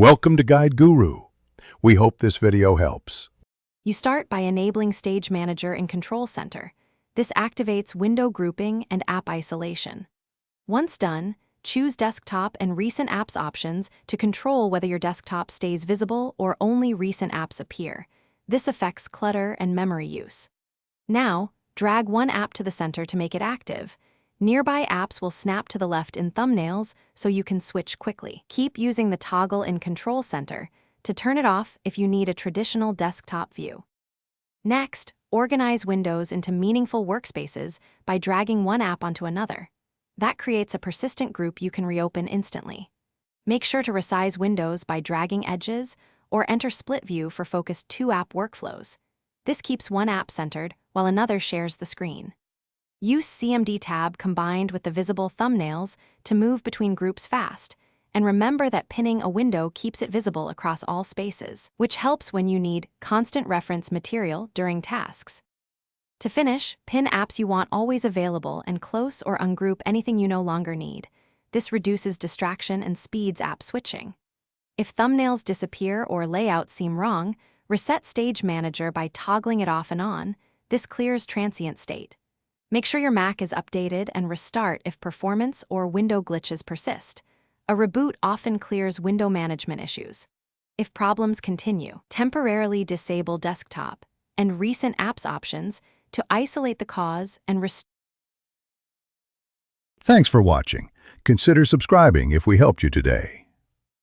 Welcome to Guide Guru. We hope this video helps. You start by enabling Stage Manager in Control Center. This activates window grouping and app isolation. Once done, choose Desktop and Recent Apps options to control whether your desktop stays visible or only recent apps appear. This affects clutter and memory use. Now, drag one app to the center to make it active. Nearby apps will snap to the left in thumbnails so you can switch quickly. Keep using the toggle in Control Center to turn it off if you need a traditional desktop view. Next, organize windows into meaningful workspaces by dragging one app onto another. That creates a persistent group you can reopen instantly. Make sure to resize windows by dragging edges or enter split view for focused two-app workflows. This keeps one app centered while another shares the screen. Use CMD tab combined with the visible thumbnails to move between groups fast, and remember that pinning a window keeps it visible across all spaces, which helps when you need constant reference material during tasks. To finish, pin apps you want always available and close or ungroup anything you no longer need. This reduces distraction and speeds app switching. If thumbnails disappear or layouts seem wrong, reset Stage Manager by toggling it off and on. This clears transient state. Make sure your Mac is updated and restart if performance or window glitches persist. A reboot often clears window management issues. If problems continue, temporarily disable Desktop and Recent Apps options to isolate the cause and restore. Thanks for watching. Consider subscribing if we helped you today.